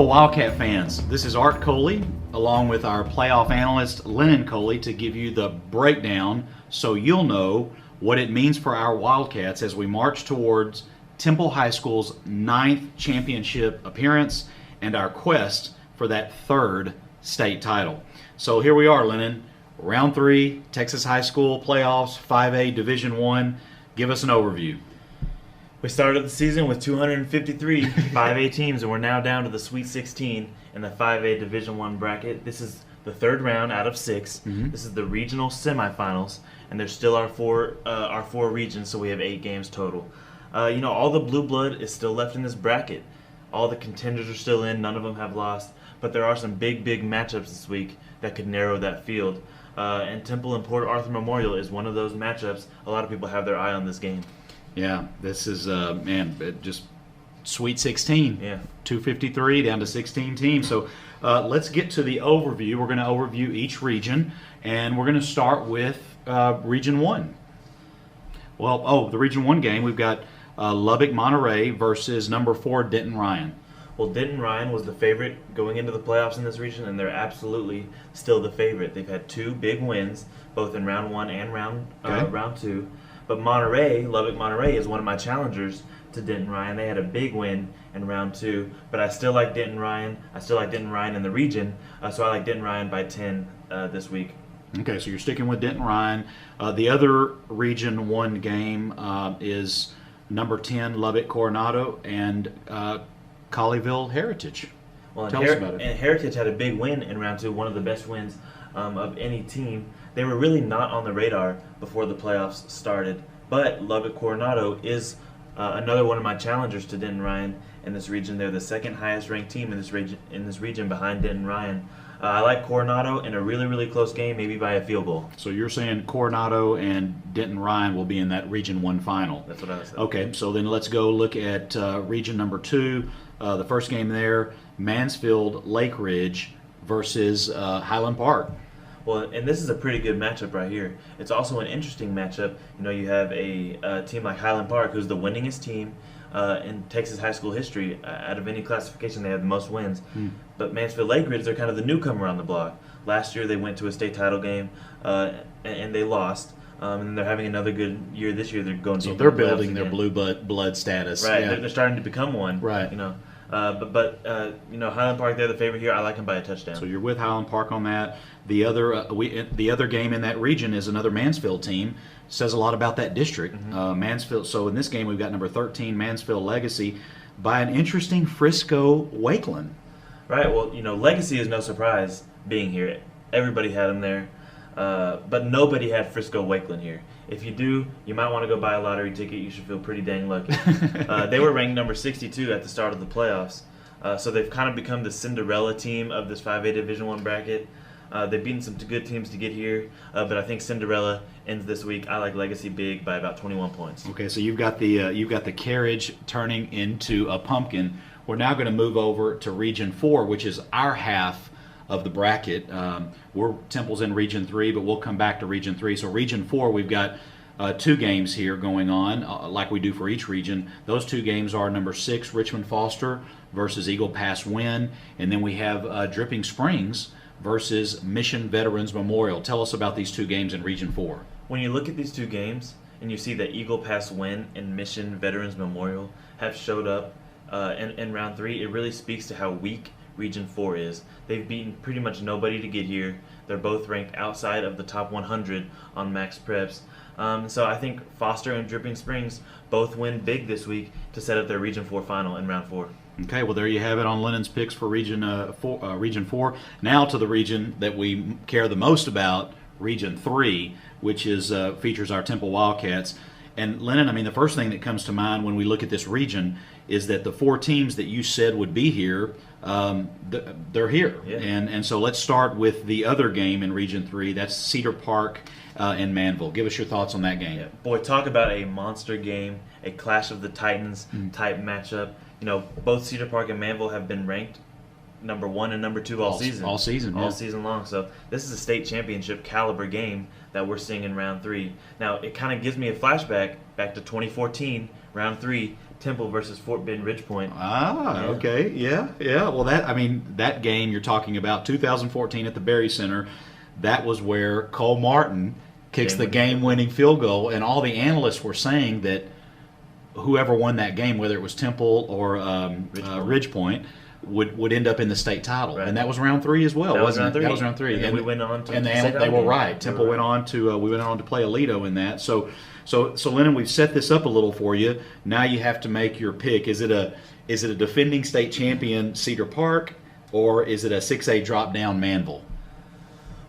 Hello, Wildcat fans. This is Art Coley, along with our playoff analyst, Lennon Coley, to give you the breakdown so you'll know what it means for our Wildcats as we march towards Temple High School's 9th championship appearance and our quest for that 3rd state title. So here we are, Lennon. Round 3, Texas High School playoffs, 5A Division I. Give us an overview. We started the season with 253 5A teams, and we're now down to the Sweet 16 in the 5A Division I bracket. This is the 3rd round out of 6. This is the regional semifinals, and there's still our four regions, so we have 8 games total. All the blue blood is still left in this bracket. All the contenders are still in. None of them have lost, but there are some big matchups this week that could narrow that field. And Temple and Port Arthur Memorial is one of those matchups. A lot of people have their eye on this game. Yeah, this is, just Sweet 16. Yeah. 253 down to 16 teams. So let's get to the overview. We're going to overview each region, and we're going to start with Region 1. The Region 1 game, we've got Lubbock Monterey versus number 4 Denton Ryan. Well, Denton Ryan was the favorite going into the playoffs in this region, and they're absolutely still the favorite. They've had 2 big wins, both in round 1 and round 2. But Lubbock Monterey, is one of my challengers to Denton Ryan. They had a big win in round 2, but I still like Denton Ryan. I still like Denton Ryan in the region, so I like Denton Ryan by 10 this week. Okay, so you're sticking with Denton Ryan. The other Region 1 game is number 10 Lubbock Coronado and Colleyville Heritage. Well, Tell us about it. And Heritage had a big win in round 2, one of the best wins of any team. They were really not on the radar before the playoffs started, but Lubbock Coronado is another one of my challengers to Denton Ryan in this region. They're the 2nd highest ranked team in this region behind Denton Ryan. I like Coronado in a really close game, maybe by a field goal. So you're saying Coronado and Denton Ryan will be in that Region 1 final. That's what I said. Okay, so then let's go look at Region number 2. The first game there, Mansfield Lake Ridge versus Highland Park. Well, and this is a pretty good matchup right here. It's also an interesting matchup. You have a team like Highland Park, who's the winningest team in Texas high school history. Out of any classification, they have the most wins. But Mansfield Lake Ridge, they're kind of the newcomer on the block. Last year, they went to a state title game, and they lost. And they're having another good year this year. They're going to. So they're building their blue blood status. Right, yeah. they're starting to become one. Right. But Highland Park, they're the favorite here. I like them by a touchdown. So you're with Highland Park on that. The other game in that region is another Mansfield team. Says a lot about that district. Mansfield. So in this game, we've got number 13 Mansfield Legacy by an interesting Frisco Wakeland. Right. Well, Legacy is no surprise being here. Everybody had them there, but nobody had Frisco Wakeland here. If you do, you might want to go buy a lottery ticket. You should feel pretty dang lucky. They were ranked number 62 at the start of the playoffs, so they've kind of become the Cinderella team of this 5A Division I bracket. They've beaten some good teams to get here, but I think Cinderella ends this week. I like Legacy big by about 21 points. Okay, so you've got the carriage turning into a pumpkin. We're now going to move over to Region 4, which is our half of the bracket. Temple's in Region 3, but we'll come back to Region 3. So Region 4, we've got 2 games here going on, like we do for each region. Those 2 games are number 6 Richmond Foster versus Eagle Pass Wynn, and then we have Dripping Springs versus Mission Veterans Memorial. Tell us about these 2 games in Region 4. When you look at these 2 games and you see that Eagle Pass Wynn and Mission Veterans Memorial have showed up in round 3, it really speaks to how weak Region 4 is. They've beaten pretty much nobody to get here. They're both ranked outside of the top 100 on Max Preps. So I think Foster and Dripping Springs both win big this week to set up their Region 4 final in round 4. Okay, well there you have it on Lennon's picks for Region 4. Now to the region that we care the most about, Region 3, which is features our Temple Wildcats. And Lennon, the first thing that comes to mind when we look at this region is that the 4 teams that you said would be here, they're here. Yeah. And so let's start with the other game in Region 3. That's Cedar Park and Manville. Give us your thoughts on that game. Yeah. Boy, talk about a monster game, a Clash of the Titans type matchup. Both Cedar Park and Manville have been ranked number 1 and number 2 all season. All season, all season long. So this is a state championship caliber game that we're seeing in round 3. Now it kind of gives me a flashback back to 2014, round 3, Temple versus Fort Bend Ridgepoint. Okay, yeah. Well, that game you're talking about, 2014 at the Berry Center, that was where Cole Martin kicks the game-winning field goal, and all the analysts were saying that whoever won that game, whether it was Temple or Ridgepoint, would end up in the state title, and that was round 3 as well, wasn't it? That was round 3, and we went on to they were right. Temple went on to play Aledo in that. So Lennon, we've set this up a little for you. Now you have to make your pick. Is it a defending state champion Cedar Park, or is it a 6A drop down Manville?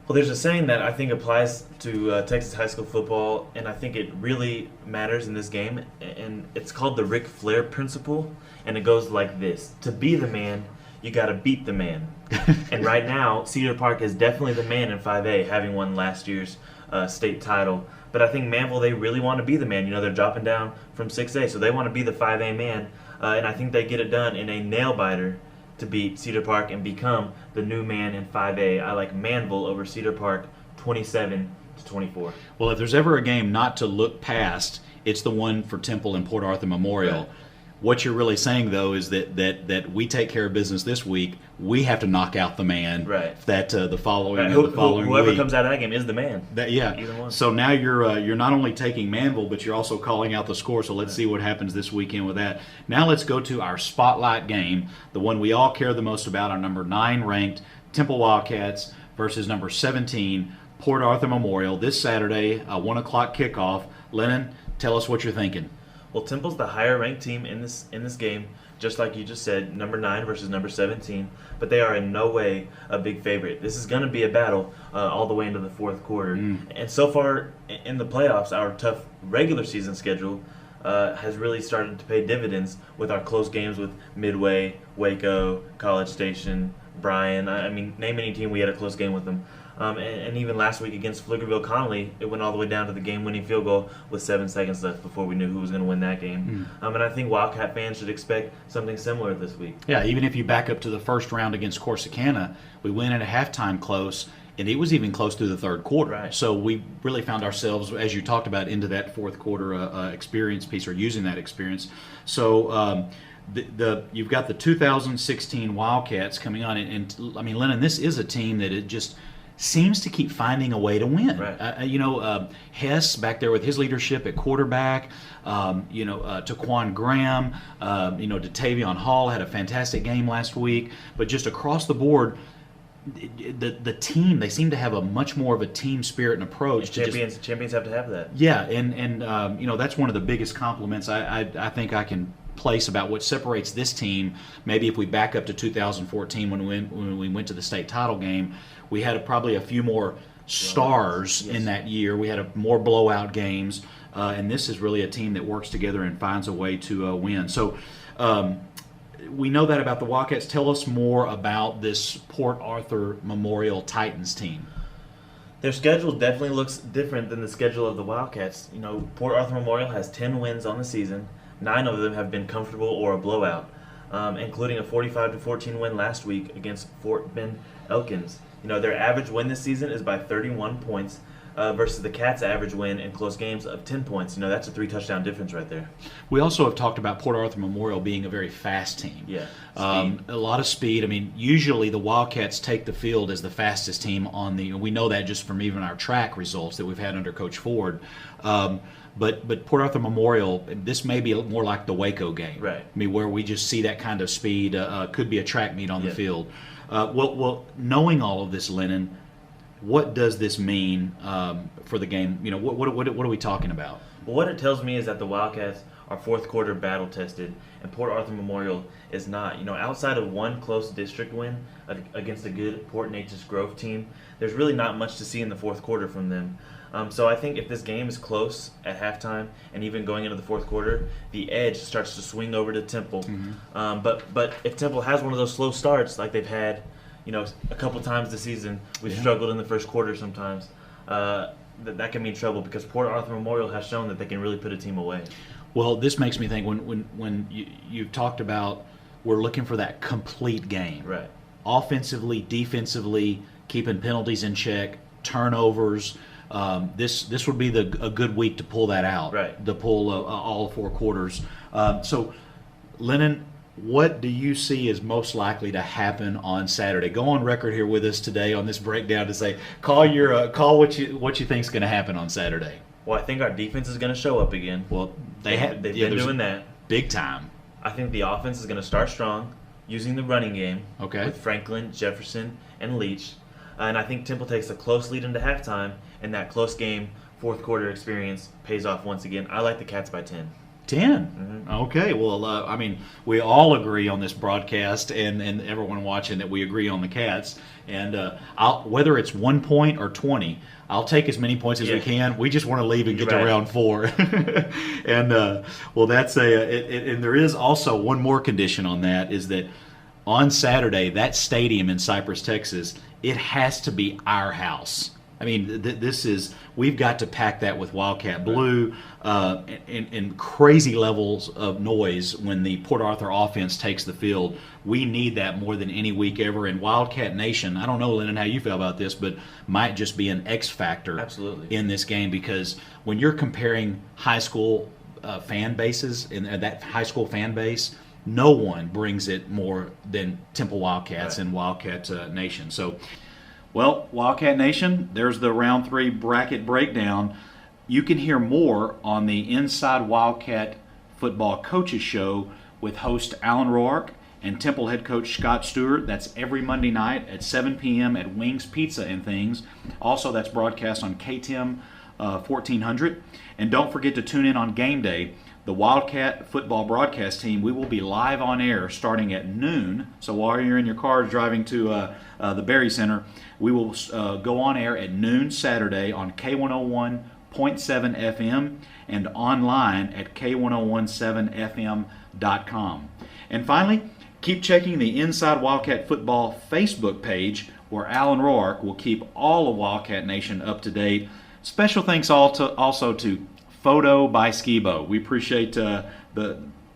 Well, there's a saying that I think applies to Texas high school football, and I think it really matters in this game, and it's called the Ric Flair principle, and it goes like this. To be the man, you got to beat the man. And right now, Cedar Park is definitely the man in 5A, having won last year's state title. But I think Manville, they really want to be the man. They're dropping down from 6A, so they want to be the 5A man, and I think they get it done in a nail-biter to beat Cedar Park and become the new man in 5A. I like Manville over Cedar Park, 27-24. Well, if there's ever a game not to look past, it's the one for Temple and Port Arthur Memorial. Right. What you're really saying, though, is that we take care of business this week. We have to knock out the man. Right. That the following whoever week. comes out of that game is the man. Either one. So now you're not only taking Manville, but you're also calling out the score. So let's see what happens this weekend with that. Now let's go to our spotlight game, the one we all care the most about. Our number 9 ranked Temple Wildcats versus number 17 Port Arthur Memorial this Saturday, 1 o'clock kickoff. Lennon, tell us what you're thinking. Well, Temple's the higher-ranked team in this game, just like you just said, number 9 versus number 17. But they are in no way a big favorite. This is going to be a battle all the way into the fourth quarter. And so far in the playoffs, our tough regular season schedule has really started to pay dividends with our close games with Midway, Waco, College Station, Bryan. I mean, name any team, we had a close game with them. And even last week against Pflugerville-Connolly, it went all the way down to the game-winning field goal with 7 seconds left before we knew who was going to win that game. And I think Wildcat fans should expect something similar this week. Yeah, even if you back up to the first round against Corsicana, we went at a halftime close, and it was even close through the third quarter. Right. So we really found ourselves, as you talked about, into that fourth quarter experience piece, or using that experience. So you've got the 2016 Wildcats coming on, and I mean, Lennon, this is a team that it just seems to keep finding a way to win. Right. Hess back there with his leadership at quarterback, Taquan Graham, DeTavion Hall had a fantastic game last week, but just across the board, the team, they seem to have a much more of a team spirit and approach. Champions have to have that. Yeah, and that's one of the biggest compliments I think I can place about what separates this team. Maybe if we back up to 2014 when we went to the state title game, we had probably a few more stars in that year. We had more blowout games, and this is really a team that works together and finds a way to win. So we know that about the Wildcats. Tell us more about this Port Arthur Memorial Titans team. Their schedule definitely looks different than the schedule of the Wildcats. Port Arthur Memorial has 10 wins on the season. 9 of them have been comfortable or a blowout, including a 45-14 win last week against Fort Bend Elkins. Their average win this season is by 31 points versus the Cats' average win in close games of 10 points. That's a 3-touchdown difference right there. We also have talked about Port Arthur Memorial being a very fast team. Yeah, a lot of speed. I mean, usually the Wildcats take the field as the fastest team on the. We know that just from even our track results that we've had under Coach Ford. But Port Arthur Memorial, this may be more like the Waco game. Right. I mean, where we just see that kind of speed. Could be a track meet on the field. Well, knowing all of this, Lennon, what does this mean for the game? What are we talking about? Well, what it tells me is that the Wildcats are fourth quarter battle tested, and Port Arthur Memorial is not. Outside of one close district win against a good Port Neches Grove team, there's really not much to see in the fourth quarter from them. So I think if this game is close at halftime and even going into the fourth quarter, the edge starts to swing over to Temple. But if Temple has one of those slow starts like they've had, a couple times this season, we've struggled in the first quarter sometimes. That can mean trouble because Port Arthur Memorial has shown that they can really put a team away. Well, this makes me think when you've talked about we're looking for that complete game. Right. Offensively, defensively, keeping penalties in check, turnovers. This would be a good week to pull that out. Right. To pull all 4 quarters. So Lennon, what do you see is most likely to happen on Saturday? Go on record here with us today on this breakdown to say, call what you think is going to happen on Saturday. Well, I think our defense is going to show up again. Well, they've been doing that big time. I think the offense is going to start strong, using the running game. Okay. With Franklin, Jefferson, and Leach. And I think Temple takes a close lead into halftime, and that close game, fourth quarter experience pays off once again. I like the Cats by 10. 10? Okay. Well, I mean, we all agree on this broadcast, and everyone watching that we agree on the Cats. And whether it's 1 point or 20, I'll take as many points as we can. We just want to leave and get to round 4. And well, that's and there is also one more condition on that, is that on Saturday, that stadium in Cypress, Texas, it has to be our house. I mean, we've got to pack that with Wildcat Blue and crazy levels of noise when the Port Arthur offense takes the field. We need that more than any week ever. And Wildcat Nation, I don't know, Lennon, how you feel about this, but might just be an X factor in this game, because when you're comparing high school fan bases and that high school fan base, no one brings it more than Temple Wildcats and Wildcat Nation. So, well, Wildcat Nation, there's the round 3 bracket breakdown. You can hear more on the Inside Wildcat Football Coaches Show with host Alan Roark and Temple head coach Scott Stewart. That's every Monday night at 7 p.m. at Wings Pizza and Things. Also, that's broadcast on KTIM 1400. And don't forget to tune in on game day. The Wildcat football broadcast team, we will be live on air starting at noon. So while you're in your car driving to the Berry Center, we will go on air at noon Saturday on K101.7 FM and online at K1017FM.com. And finally, keep checking the Inside Wildcat Football Facebook page, where Alan Roark will keep all of Wildcat Nation up to date. Special thanks also to Photo by Skibo. We appreciate the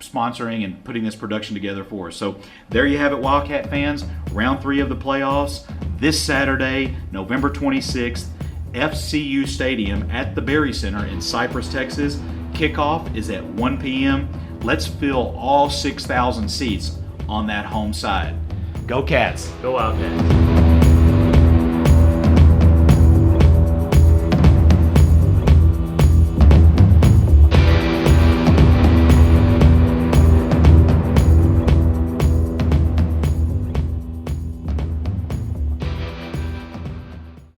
sponsoring and putting this production together for us. So there you have it, Wildcat fans. Round 3 of the playoffs this Saturday, November 26th, FCU Stadium at the Berry Center in Cypress, Texas. Kickoff is at 1 p.m. Let's fill all 6,000 seats on that home side. Go Cats. Go Wildcats.